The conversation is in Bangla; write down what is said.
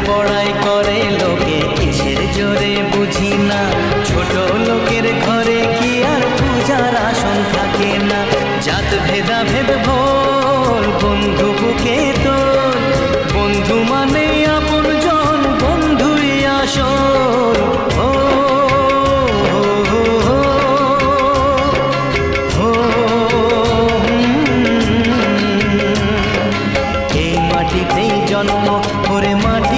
বড়াই করে লোকে কিসের জোরে বুঝি না, ছোট লোকের ঘরে কি আর পূজার আসন থাকে না। জাত ভেদাভেদ ভোল বন্ধু বুকে তোর, বন্ধু মানে আপন জন, বন্ধুই আসল। ও এই মাটিতেই জন্ম, ওরে মাটি